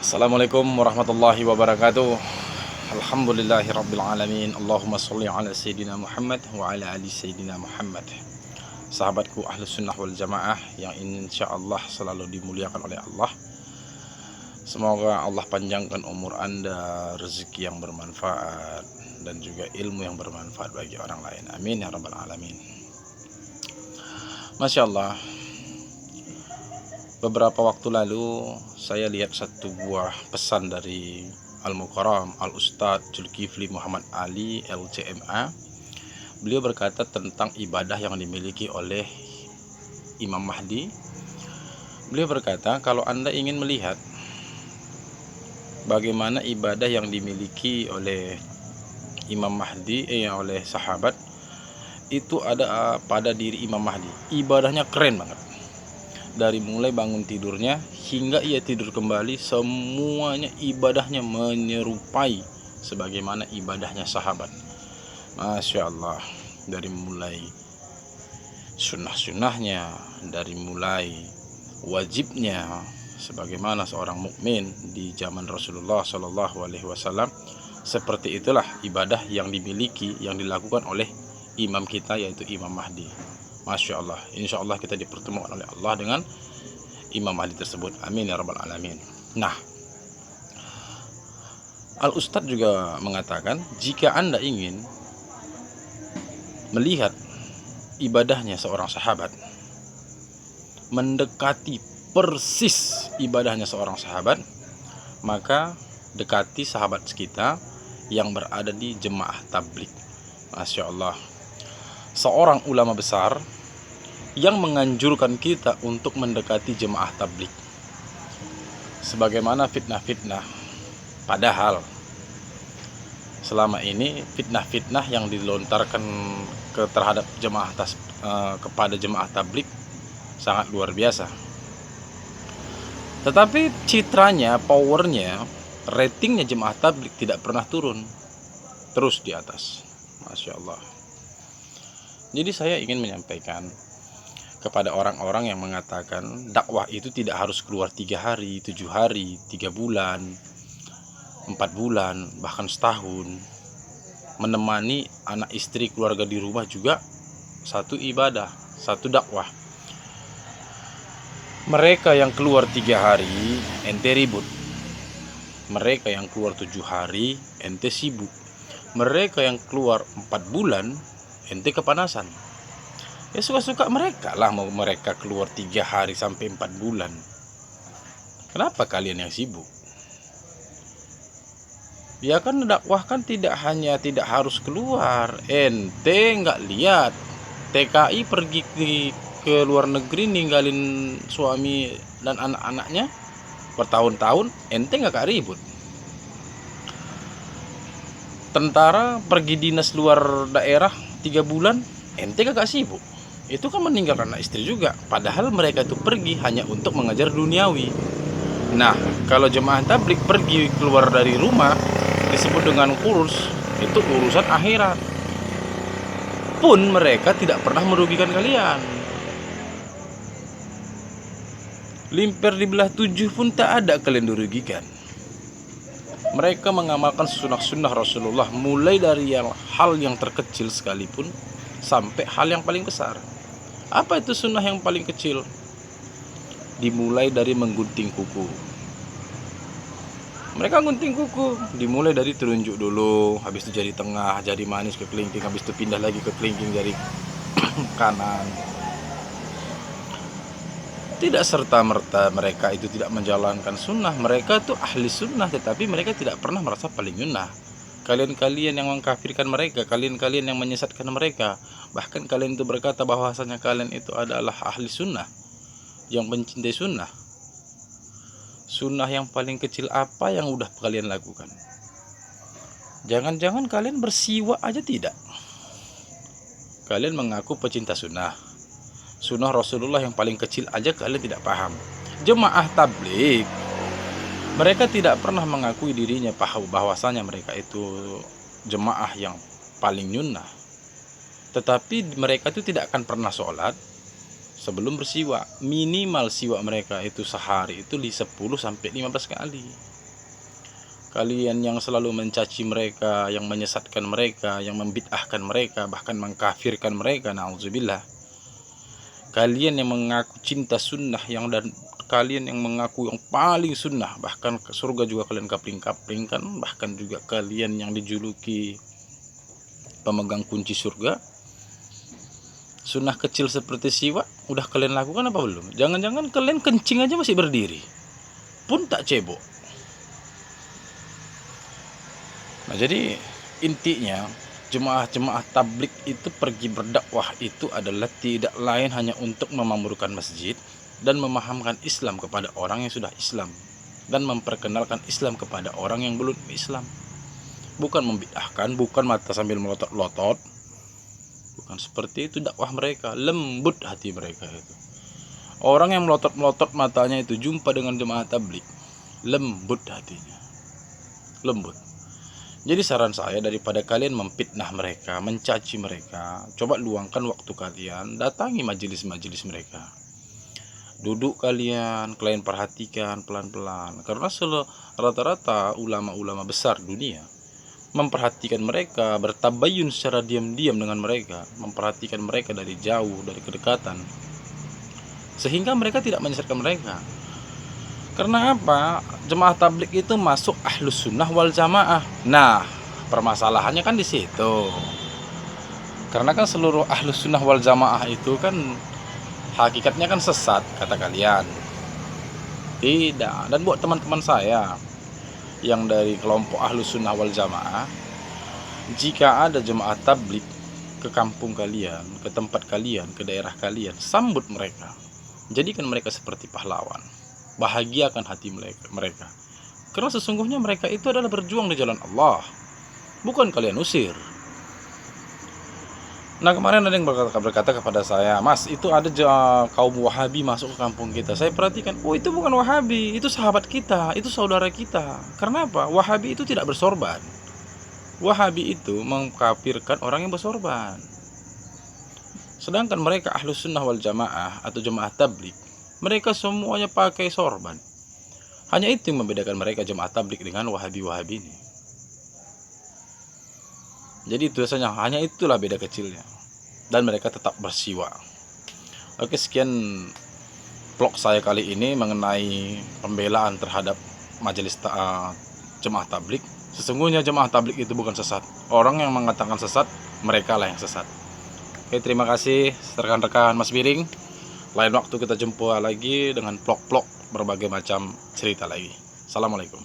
Assalamualaikum warahmatullahi wabarakatuh. Alhamdulillahirabbil alamin. Allahumma sholli ala sayyidina Muhammad wa ala ali sayyidina Muhammad. Sahabatku Ahlus Sunnah wal Jamaah yang insyaallah selalu dimuliakan oleh Allah. Semoga Allah panjangkan umur Anda, rezeki yang bermanfaat dan juga ilmu yang bermanfaat bagi orang lain. Amin ya rabbal alamin. Masya Allah. Beberapa waktu lalu saya lihat satu buah pesan dari Al-Mukarram Al-Ustadz Zulkifli Muhammad Ali LCMA. Beliau berkata tentang ibadah yang dimiliki oleh Imam Mahdi. Beliau berkata, kalau Anda ingin melihat bagaimana ibadah yang dimiliki oleh Imam Mahdi, oleh sahabat, itu ada pada diri Imam Mahdi. Ibadahnya keren banget. Dari mulai bangun tidurnya hingga ia tidur kembali, semuanya ibadahnya menyerupai sebagaimana ibadahnya sahabat. Masya Allah. Dari mulai sunnah-sunnahnya, dari mulai wajibnya sebagaimana seorang mukmin di zaman Rasulullah Shallallahu Alaihi Wasallam, seperti itulah ibadah yang dimiliki, yang dilakukan oleh imam kita, yaitu Imam Mahdi. Masya Allah, insya Allah kita dipertemukan oleh Allah dengan Imam Mahdi tersebut. Amin ya rabbal alamin. Nah, Al-Ustadz juga mengatakan, jika Anda ingin melihat ibadahnya seorang sahabat, mendekati persis ibadahnya seorang sahabat, maka dekati sahabat kita yang berada di jemaah tabligh. Masya Allah. Seorang ulama besar yang menganjurkan kita untuk mendekati jemaah tabligh. Sebagaimana fitnah-fitnah, padahal selama ini fitnah-fitnah yang dilontarkan terhadap kepada jemaah tabligh sangat luar biasa. Tetapi citranya, powernya, ratingnya jemaah tabligh tidak pernah turun, terus di atas. Masya Allah. Jadi saya ingin menyampaikan kepada orang-orang yang mengatakan dakwah itu tidak harus keluar 3 hari, 7 hari, 3 bulan, 4 bulan, bahkan setahun. Menemani anak istri keluarga di rumah juga satu ibadah, satu dakwah. Mereka yang keluar 3 hari, ente ribut. Mereka yang keluar 7 hari, ente sibuk. Mereka yang keluar 4 bulan, ente kepanasan. Ya suka-suka mereka lah, mau mereka keluar 3 hari sampai 4 bulan. Kenapa kalian yang sibuk? Ya kan dakwah kan tidak harus keluar. Ente nggak lihat TKI pergi ke luar negeri ninggalin suami dan anak-anaknya bertahun-tahun, ente nggak ribut. Tentara pergi dinas luar daerah 3 bulan, ente gak sibuk. Itu kan meninggalkan anak istri juga. Padahal mereka itu pergi hanya untuk mengejar duniawi. Nah, kalau jemaah tabligh pergi keluar dari rumah disebut dengan kurs, itu urusan akhirat. Pun mereka tidak pernah merugikan kalian. Limper dibelah 7 pun tak ada kalian dirugikan. Mereka mengamalkan sunnah-sunnah Rasulullah, mulai dari hal yang terkecil sekalipun sampai hal yang paling besar. Apa itu sunnah yang paling kecil? Dimulai dari menggunting kuku. Mereka gunting kuku, dimulai dari telunjuk dulu, habis itu jari tengah, jari manis ke kelingking, habis itu pindah lagi ke kelingking jari kanan. Tidak serta-merta mereka itu tidak menjalankan sunnah. Mereka itu ahli sunnah, tetapi mereka tidak pernah merasa paling sunnah. Kalian-kalian yang mengkafirkan mereka, kalian-kalian yang menyesatkan mereka, bahkan kalian itu berkata bahwasanya kalian itu adalah ahli sunnah, yang mencintai sunnah. Sunnah yang paling kecil apa yang udah kalian lakukan? Jangan-jangan kalian bersiwak aja tidak? Kalian mengaku pecinta sunnah. Sunnah Rasulullah yang paling kecil aja kalian tidak paham. Jemaah tabligh, mereka tidak pernah mengakui dirinya bahwasanya mereka itu jemaah yang paling nyunnah. Tetapi mereka itu tidak akan pernah sholat sebelum bersiwak. Minimal siwak mereka itu sehari itu di 10-15 kali. Kalian yang selalu mencaci mereka, yang menyesatkan mereka, yang membid'ahkan mereka, bahkan mengkafirkan mereka, na'udzubillah. Kalian yang mengaku cinta sunnah, dan kalian yang mengaku yang paling sunnah, bahkan ke surga juga kalian kapling-kaplingkan, bahkan juga kalian yang dijuluki pemegang kunci surga. Sunnah kecil seperti siwak udah kalian lakukan apa belum? Jangan-jangan kalian kencing aja masih berdiri pun tak cebok. Nah, jadi intinya jemaah-jemaah tablik itu pergi berdakwah itu adalah tidak lain hanya untuk memamurkan masjid dan memahamkan Islam kepada orang yang sudah Islam, dan memperkenalkan Islam kepada orang yang belum Islam. Bukan membid'ahkan, bukan mata sambil melotot-lotot. Bukan seperti itu dakwah mereka. Lembut hati mereka itu. Orang yang melotot-melotot matanya itu jumpa dengan jemaah tablik, lembut hatinya, lembut. Jadi saran saya, daripada kalian memfitnah mereka, mencaci mereka, coba luangkan waktu kalian, datangi majelis-majelis mereka. Duduk kalian perhatikan pelan-pelan. Karena rata-rata ulama-ulama besar dunia memperhatikan mereka, bertabayun secara diam-diam dengan mereka, memperhatikan mereka dari jauh, dari kedekatan, sehingga mereka tidak menyesatkan mereka. Karena apa? Jemaah tablik itu masuk ahlus sunnah wal jamaah. Nah, permasalahannya kan di situ. Karena kan seluruh ahlus sunnah wal jamaah itu kan hakikatnya kan sesat, kata kalian. Tidak. Dan buat teman-teman saya yang dari kelompok ahlus sunnah wal jamaah, jika ada jemaah tablik ke kampung kalian, ke tempat kalian, ke daerah kalian, sambut mereka. Jadikan mereka seperti pahlawan. Bahagiakan hati mereka. Karena sesungguhnya mereka itu adalah berjuang di jalan Allah, bukan kalian usir. Nah, kemarin ada yang berkata kepada saya, "Mas, itu ada kaum Wahabi masuk ke kampung kita." Saya perhatikan, oh itu bukan Wahabi, itu sahabat kita, itu saudara kita. Karena apa? Wahabi itu tidak bersorban. Wahabi itu mengkafirkan orang yang bersorban. Sedangkan mereka ahlus sunnah wal jamaah atau jemaah tablik, mereka semuanya pakai sorban. Hanya itu yang membedakan mereka jemaah tablik dengan wahabi-wahabi ini. Jadi itu saja, hanya itulah beda kecilnya. Dan mereka tetap bersiwak. Oke, sekian vlog saya kali ini mengenai pembelaan terhadap majelis jemaah tablik. Sesungguhnya jemaah tablik itu bukan sesat. Orang yang mengatakan sesat, mereka lah yang sesat. Oke, terima kasih rekan-rekan Mas Biring. Lain waktu kita jumpa lagi dengan vlog-vlog berbagai macam cerita lagi. Assalamualaikum.